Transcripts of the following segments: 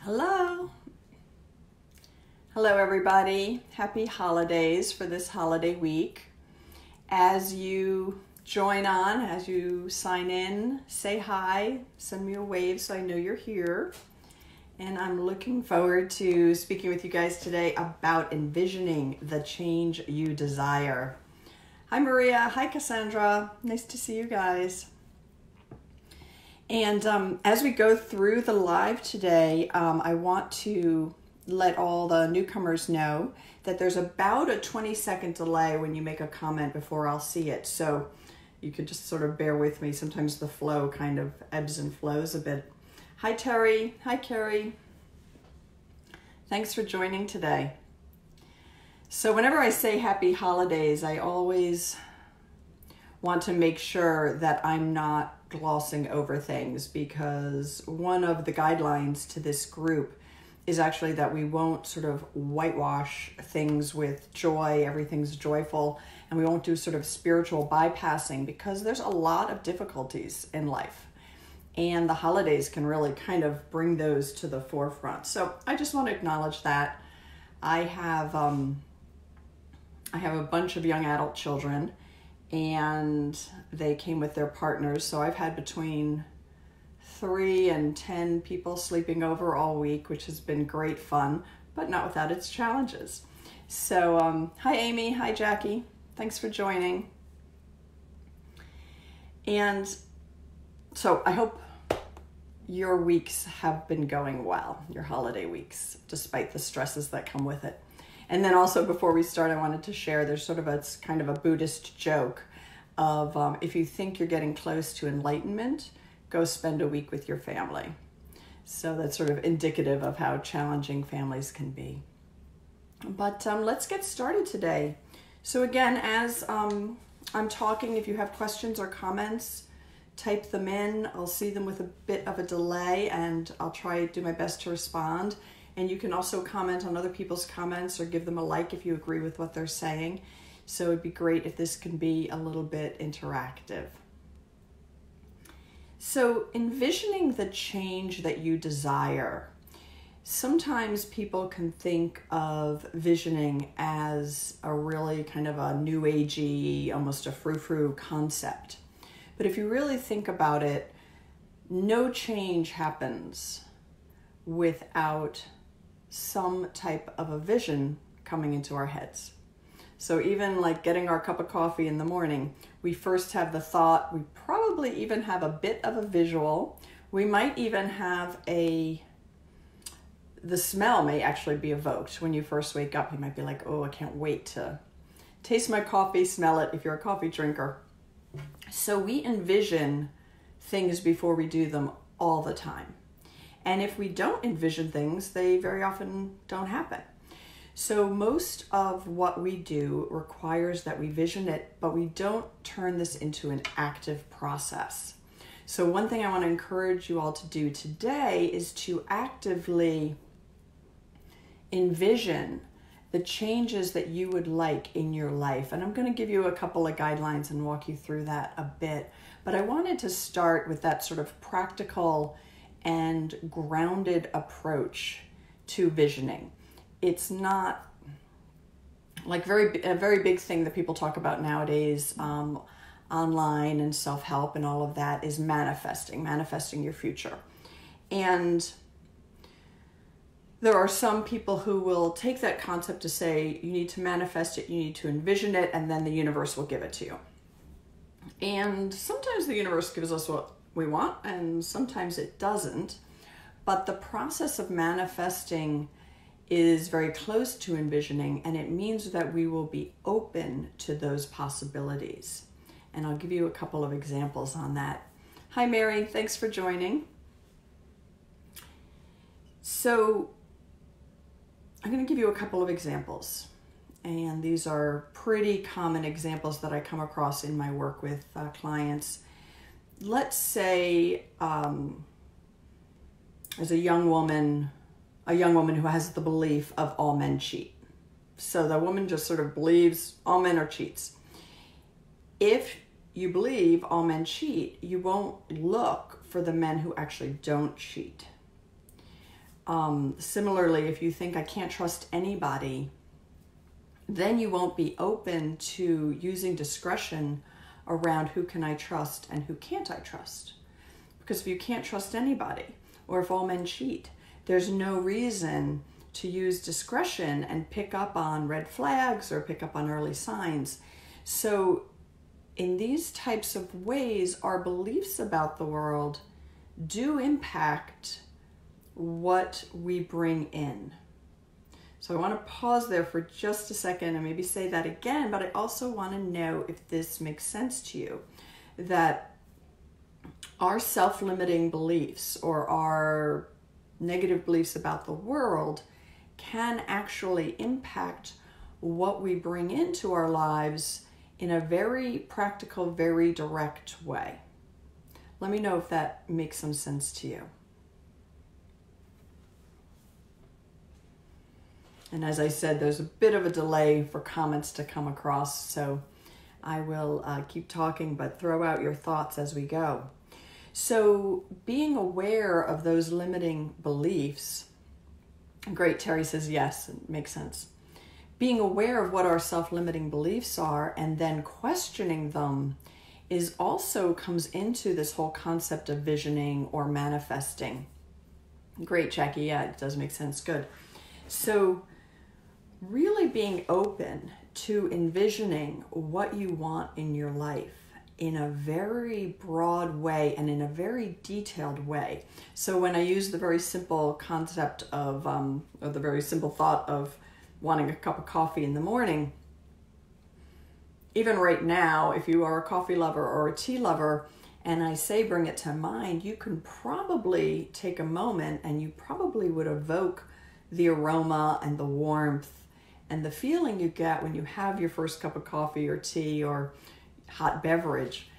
Hello. Hello, everybody. Happy holidays for this holiday week. As you join on, as you sign in, say hi, send me a wave so I know you're here. And I'm looking forward to speaking with you guys today about envisioning the change you desire. Hi, Maria. Hi, Cassandra. Nice to see you guys. And as we go through the live today, I want to let all the newcomers know that there's about a 20-second delay when you make a comment before I'll see it. So you could just sort of bear with me. Sometimes the flow kind of ebbs and flows a bit. Hi, Terry. Hi, Carrie. Thanks for joining today. So whenever I say happy holidays, I always want to make sure that I'm not glossing over things, because one of the guidelines to this group is actually that we won't sort of whitewash things with joy, everything's joyful, and we won't do sort of spiritual bypassing, because there's a lot of difficulties in life. And the holidays can really kind of bring those to the forefront. So I just want to acknowledge that. I have a bunch of young adult children, and they came with their partners. So I've had between 3 and 10 people sleeping over all week, which has been great fun, but not without its challenges. So hi, Amy. Hi, Jackie. Thanks for joining. And so I hope your weeks have been going well, your holiday weeks, despite the stresses that come with it. And then also, before we start, I wanted to share, there's sort of it's kind of a Buddhist joke of if you think you're getting close to enlightenment, go spend a week with your family. So that's sort of indicative of how challenging families can be. But let's get started today. So again, as I'm talking, if you have questions or comments, type them in. I'll see them with a bit of a delay, and I'll try to do my best to respond. And you can also comment on other people's comments or give them a like if you agree with what they're saying. So it'd be great if this can be a little bit interactive. So envisioning the change that you desire. Sometimes people can think of visioning as a really kind of a new agey, almost a frou-frou concept. But if you really think about it, no change happens without some type of a vision coming into our heads. So even like getting our cup of coffee in the morning, we first have the thought, we probably even have a bit of a visual. We might even have the smell may actually be evoked. When you first wake up, you might be like, oh, I can't wait to taste my coffee, smell it, if you're a coffee drinker. So we envision things before we do them all the time. And if we don't envision things, they very often don't happen. So most of what we do requires that we vision it, but we don't turn this into an active process. So one thing I want to encourage you all to do today is to actively envision the changes that you would like in your life. And I'm going to give you a couple of guidelines and walk you through that a bit. But I wanted to start with that sort of practical and grounded approach to visioning. It's not like a very big thing that people talk about nowadays, online and self-help and all of that, is manifesting your future. And there are some people who will take that concept to say, you need to manifest it, you need to envision it, and then the universe will give it to you. And sometimes the universe gives us what we want, and sometimes it doesn't. But the process of manifesting is very close to envisioning, and it means that we will be open to those possibilities. And I'll give you a couple of examples on that. Hi, Mary. Thanks for joining. So I'm going to give you a couple of examples. And these are pretty common examples that I come across in my work with clients. Let's say there's a young woman who has the belief of all men cheat. So the woman just sort of believes all men are cheats. If you believe all men cheat, you won't look for the men who actually don't cheat. Similarly, if you think I can't trust anybody, then you won't be open to using discretion around who can I trust and who can't I trust. Because if you can't trust anybody, or if all men cheat, there's no reason to use discretion and pick up on red flags or pick up on early signs. So in these types of ways, our beliefs about the world do impact what we bring in. So I want to pause there for just a second and maybe say that again, but I also want to know if this makes sense to you, that our self-limiting beliefs or our negative beliefs about the world can actually impact what we bring into our lives in a very practical, very direct way. Let me know if that makes some sense to you. And as I said, there's a bit of a delay for comments to come across, so I will keep talking, but throw out your thoughts as we go. So being aware of those limiting beliefs, great, Terry says yes, it makes sense. Being aware of what our self-limiting beliefs are and then questioning them is also comes into this whole concept of visioning or manifesting. Great, Jackie, yeah, it does make sense, good. So really being open to envisioning what you want in your life in a very broad way and in a very detailed way. So when I use the very simple concept of, or the very simple thought of wanting a cup of coffee in the morning, even right now, if you are a coffee lover or a tea lover, and I say bring it to mind, you can probably take a moment and you probably would evoke the aroma and the warmth and the feeling you get when you have your first cup of coffee or tea or hot beverage.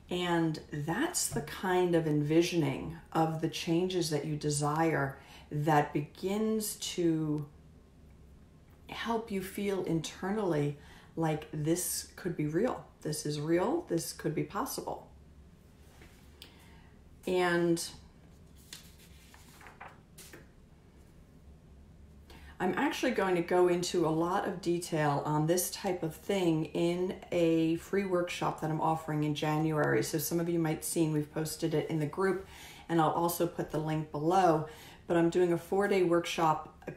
And that's the kind of envisioning of the changes that you desire that begins to help you feel internally like this could be real. This is real. This could be possible. And I'm actually going to go into a lot of detail on this type of thing in a free workshop that I'm offering in January. So some of you might have seen, we've posted it in the group, and I'll also put the link below. But I'm doing a 4-day workshop. I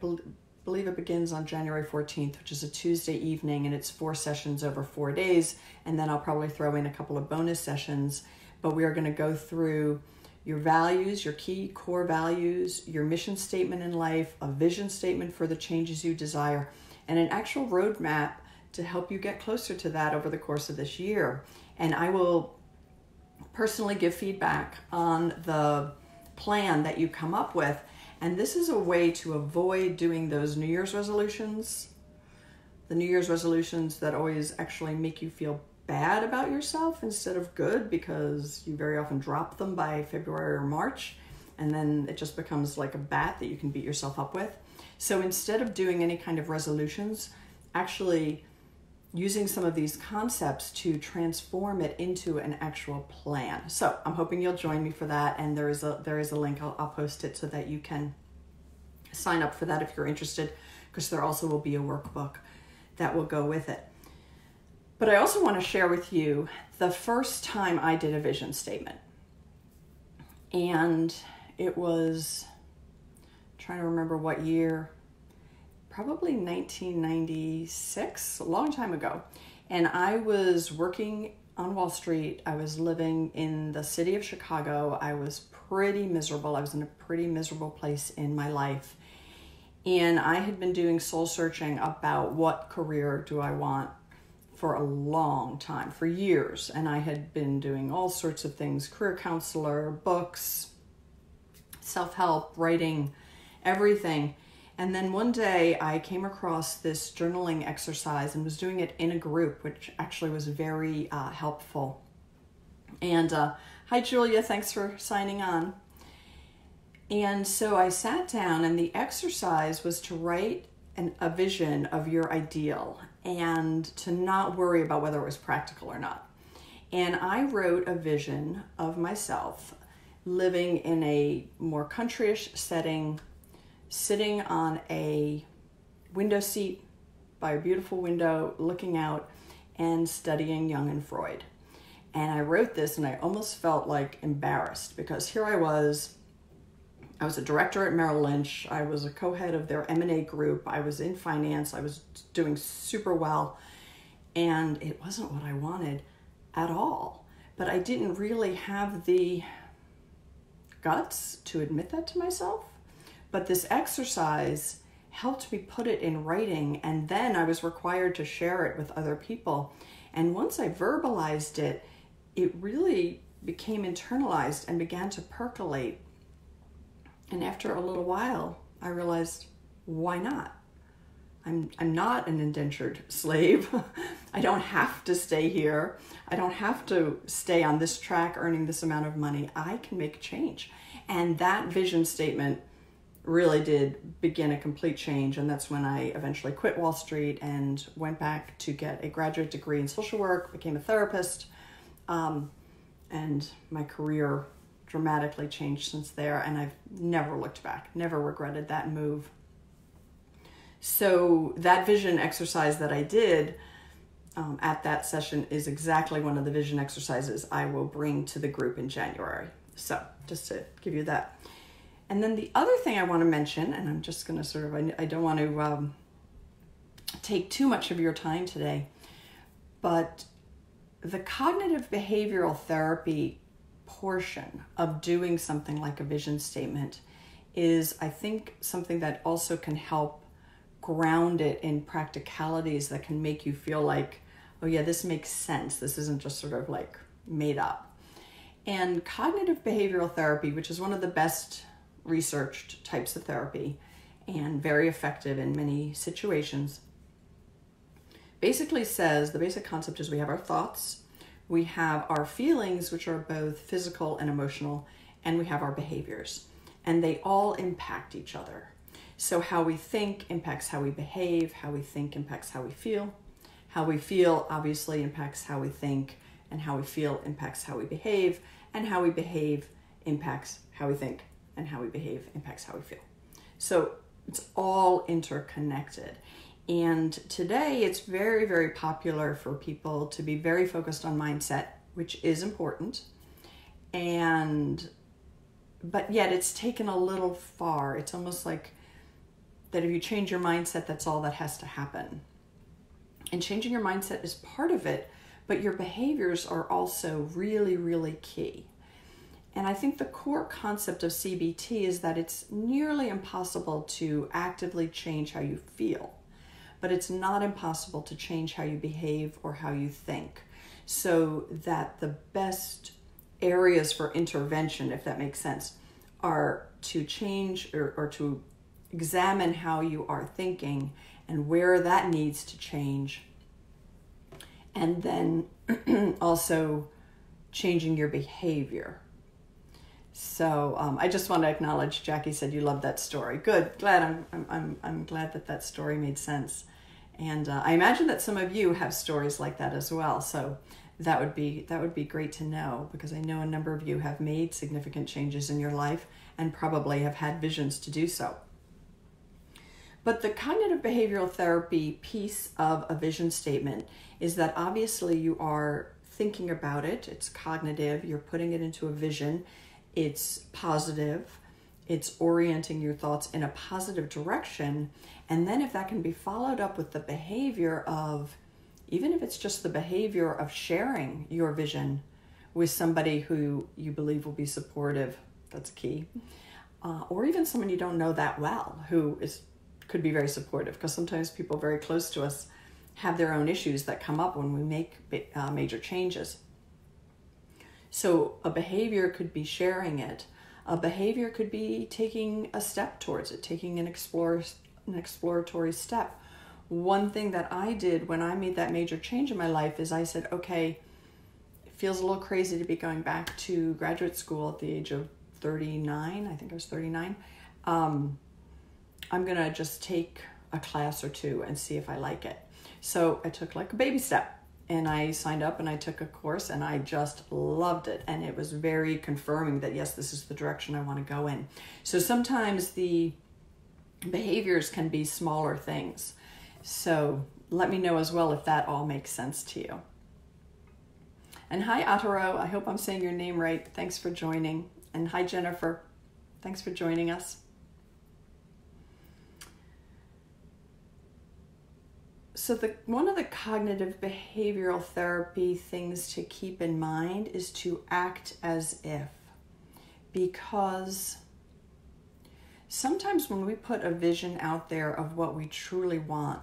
believe it begins on January 14th, which is a Tuesday evening, and it's 4 sessions over 4 days. And then I'll probably throw in a couple of bonus sessions. But we are going to go through your values, your key core values, your mission statement in life, a vision statement for the changes you desire, and an actual roadmap to help you get closer to that over the course of this year. And I will personally give feedback on the plan that you come up with. And this is a way to avoid doing those New Year's resolutions, the New Year's resolutions that always actually make you feel bad about yourself instead of good, because you very often drop them by February or March, and then it just becomes like a bat that you can beat yourself up with. So instead of doing any kind of resolutions, actually using some of these concepts to transform it into an actual plan. So I'm hoping you'll join me for that, and there is a link. I'll post it so that you can sign up for that if you're interested, because there also will be a workbook that will go with it. But I also want to share with you the first time I did a vision statement. And it was, I'm trying to remember what year, probably 1996, a long time ago. And I was working on Wall Street. I was living in the city of Chicago. I was pretty miserable. I was in a pretty miserable place in my life. And I had been doing soul searching about what career do I want for a long time, for years. And I had been doing all sorts of things, career counselor, books, self-help, writing, everything. And then one day I came across this journaling exercise and was doing it in a group, which actually was very helpful. And hi, Julia, thanks for signing on. And so I sat down, and the exercise was to write a vision of your ideal and to not worry about whether it was practical or not. And I wrote a vision of myself living in a more countryish setting, sitting on a window seat by a beautiful window, looking out and studying Jung and Freud. And I wrote this and I almost felt like embarrassed because here I was a director at Merrill Lynch. I was a co-head of their M&A group. I was in finance. I was doing super well. And it wasn't what I wanted at all. But I didn't really have the guts to admit that to myself. But this exercise helped me put it in writing, and then I was required to share it with other people. And once I verbalized it, it really became internalized and began to percolate. And after a little while, I realized, why not? I'm not an indentured slave. I don't have to stay here. I don't have to stay on this track earning this amount of money. I can make a change. And that vision statement really did begin a complete change. And that's when I eventually quit Wall Street and went back to get a graduate degree in social work, became a therapist, and my career dramatically changed since there. And I've never looked back, never regretted that move. So that vision exercise that I did at that session is exactly one of the vision exercises I will bring to the group in January. So just to give you that. And then the other thing I want to mention, and I'm just going to I don't want to take too much of your time today, but the cognitive behavioral therapy portion of doing something like a vision statement is, I think, something that also can help ground it in practicalities that can make you feel like, oh yeah, this makes sense. This isn't just sort of like made up. And cognitive behavioral therapy, which is one of the best researched types of therapy and very effective in many situations, basically says the basic concept is we have our thoughts, we have our feelings, which are both physical and emotional, and we have our behaviors. And they all impact each other. So how we think impacts how we behave, how we think impacts how we feel. How we feel obviously impacts how we think, and how we feel impacts how we behave, and how we behave impacts how we think, and how we behave impacts how we feel. So it's all interconnected. And today it's very, very popular for people to be very focused on mindset, which is important. But yet it's taken a little far. It's almost like that if you change your mindset, that's all that has to happen. And changing your mindset is part of it, but your behaviors are also really, really key. And I think the core concept of CBT is that it's nearly impossible to actively change how you feel, but it's not impossible to change how you behave or how you think. So that the best areas for intervention, if that makes sense, are to change or to examine how you are thinking and where that needs to change. And then also changing your behavior. So I just want to acknowledge, Jackie said you love that story. Good, glad. I'm glad that story made sense. And I imagine that some of you have stories like that as well. So that would be great to know, because I know a number of you have made significant changes in your life and probably have had visions to do so. But the cognitive behavioral therapy piece of a vision statement is that obviously you are thinking about it. It's cognitive. You're putting it into a vision. It's positive. It's orienting your thoughts in a positive direction. And then if that can be followed up with the behavior of, even if it's just the behavior of sharing your vision with somebody who you believe will be supportive, that's key. Or even someone you don't know that well who could be very supportive, because sometimes people very close to us have their own issues that come up when we make major changes. So a behavior could be sharing it. A behavior could be taking a step towards it, taking an exploratory step. One thing that I did when I made that major change in my life is I said, okay, it feels a little crazy to be going back to graduate school at the age of 39. I think I was 39. I'm going to just take a class or two and see if I like it. So I took like a baby step and I signed up and I took a course and I just loved it. And it was very confirming that, yes, this is the direction I want to go in. So sometimes the behaviors can be smaller things. So let me know as well if that all makes sense to you. And hi, Ataro. I hope I'm saying your name right. Thanks for joining. And hi, Jennifer. Thanks for joining us. So one of the cognitive behavioral therapy things to keep in mind is to act as if. Because sometimes when we put a vision out there of what we truly want,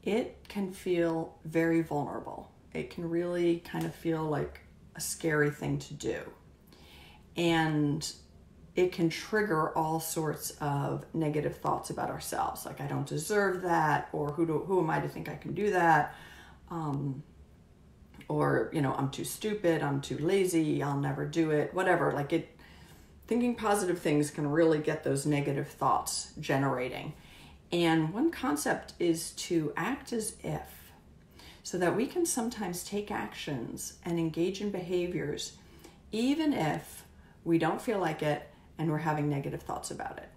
it can feel very vulnerable. It can really kind of feel like a scary thing to do. And it can trigger all sorts of negative thoughts about ourselves, like I don't deserve that, or who am I to think I can do that? Or, I'm too stupid, I'm too lazy, I'll never do it, whatever. Thinking positive things can really get those negative thoughts generating. And one concept is to act as if, so that we can sometimes take actions and engage in behaviors, even if we don't feel like it and we're having negative thoughts about it.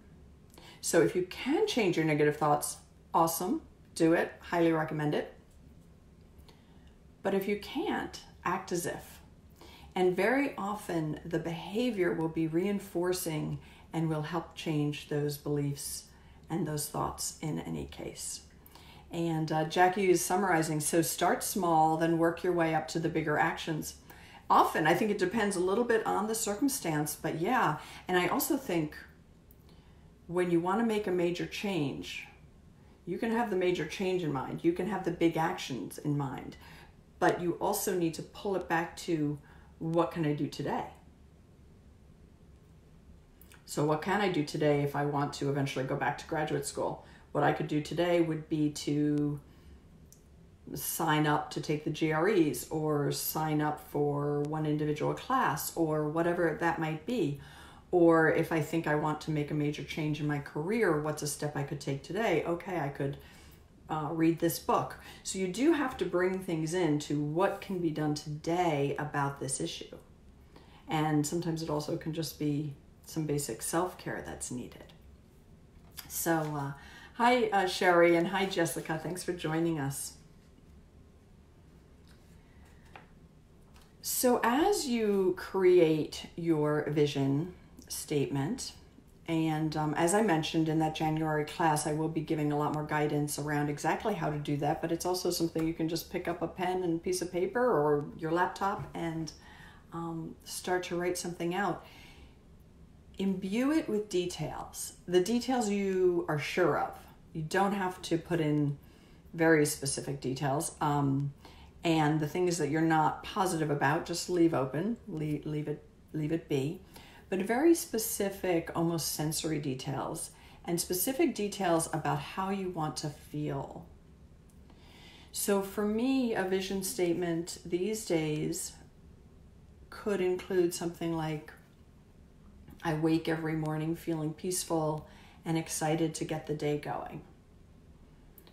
So if you can change your negative thoughts, awesome, do it, highly recommend it. But if you can't, act as if. And very often the behavior will be reinforcing and will help change those beliefs and those thoughts in any case. And Jackie is summarizing, so start small, then work your way up to the bigger actions. Often, I think it depends a little bit on the circumstance, but yeah. And I also think when you want to make a major change, you can have the major change in mind. You can have the big actions in mind, but you also need to pull it back to what can I do today? So what can I do today if I want to eventually go back to graduate school? What I could do today would be to sign up to take the GREs or sign up for one individual class or whatever that might be. Or if I think I want to make a major change in my career, what's a step I could take today? Okay, I could read this book. So you do have to bring things into what can be done today about this issue. And sometimes it also can just be some basic self-care that's needed. So hi, Sherry, and hi, Jessica. Thanks for joining us. So as you create your vision statement, and as I mentioned in that January class, I will be giving a lot more guidance around exactly how to do that, but it's also something you can just pick up a pen and a piece of paper or your laptop and start to write something out. Imbue it with details, the details you are sure of. You don't have to put in very specific details. And the things that you're not positive about, just leave open, leave it be. But very specific, almost sensory details, and specific details about how you want to feel. So for me, a vision statement these days could include something like, I wake every morning feeling peaceful and excited to get the day going,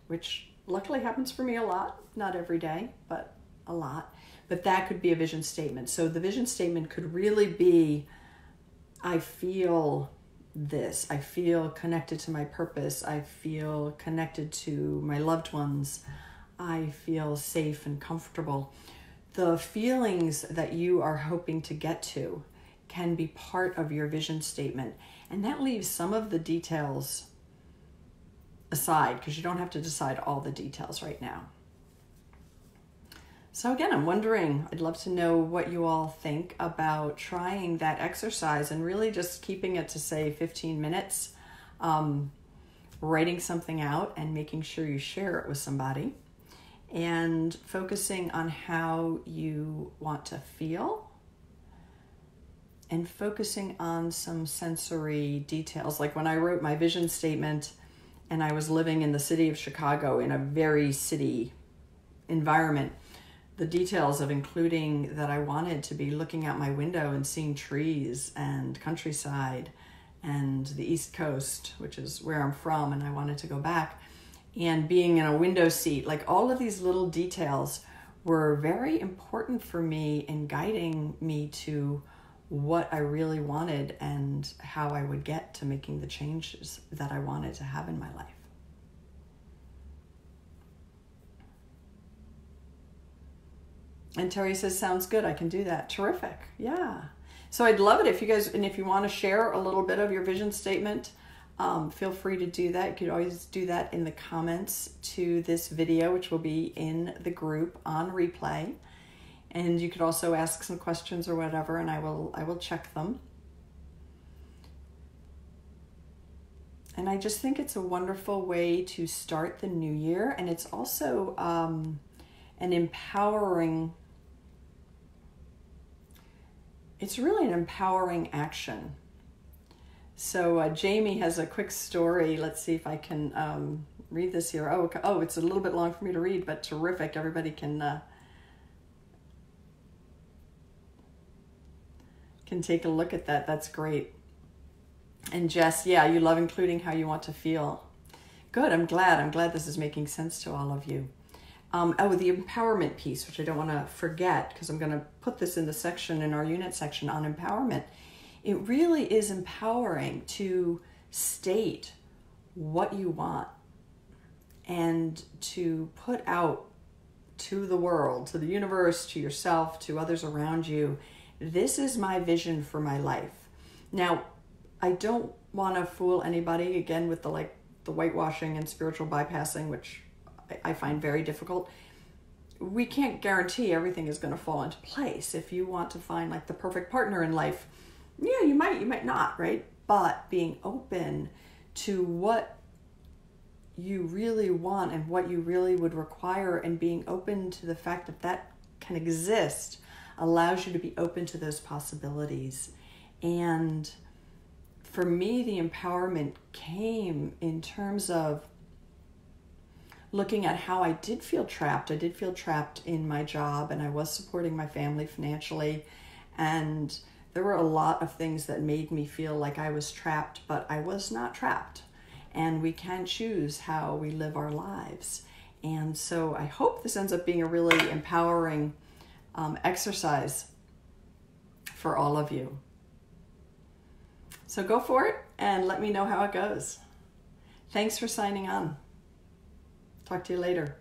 which luckily happens for me a lot, not every day, but a lot. But that could be a vision statement. So the vision statement could really be, I feel this. I feel connected to my purpose. I feel connected to my loved ones. I feel safe and comfortable. The feelings that you are hoping to get to can be part of your vision statement. And that leaves some of the details aside because you don't have to decide all the details right now. So again, I'm wondering, I'd love to know what you all think about trying that exercise and really just keeping it to say 15 minutes, writing something out and making sure you share it with somebody and focusing on how you want to feel and focusing on some sensory details. Like when I wrote my vision statement and I was living in the city of Chicago in a very city environment, the details of including that I wanted to be looking out my window and seeing trees and countryside and the East Coast, which is where I'm from, and I wanted to go back, and being in a window seat, like all of these little details were very important for me in guiding me to what I really wanted and how I would get to making the changes that I wanted to have in my life. And Terry says, sounds good. I can do that. Terrific. Yeah. So I'd love it if you guys, and if you want to share a little bit of your vision statement, feel free to do that. You could always do that in the comments to this video, which will be in the group on replay. And you could also ask some questions or whatever, and I will check them. And I just think it's a wonderful way to start the new year. And it's also an empowering, it's really an empowering action. So Jamie has a quick story. Let's see if I can read this here. Oh, it's a little bit long for me to read, but terrific. Everybody can take a look at that. That's great. And Jess, yeah, you love including how you want to feel. Good. I'm glad this is making sense to all of you. The empowerment piece, which I don't want to forget, because I'm going to put this in the section, in our unit section on empowerment. It really is empowering to state what you want and to put out to the world, to the universe, to yourself, to others around you. This is my vision for my life. Now, I don't want to fool anybody again with the whitewashing and spiritual bypassing, which I find very difficult. We can't guarantee everything is going to fall into place. If you want to find like the perfect partner in life, yeah, you might not, right? But being open to what you really want and what you really would require, and being open to the fact that that can exist, allows you to be open to those possibilities. And for me, the empowerment came in terms of looking at how I did feel trapped. I did feel trapped in my job, and I was supporting my family financially. And there were a lot of things that made me feel like I was trapped, but I was not trapped. And we can choose how we live our lives. And so I hope this ends up being a really empowering exercise for all of you. So go for it and let me know how it goes. Thanks for signing on. Talk to you later.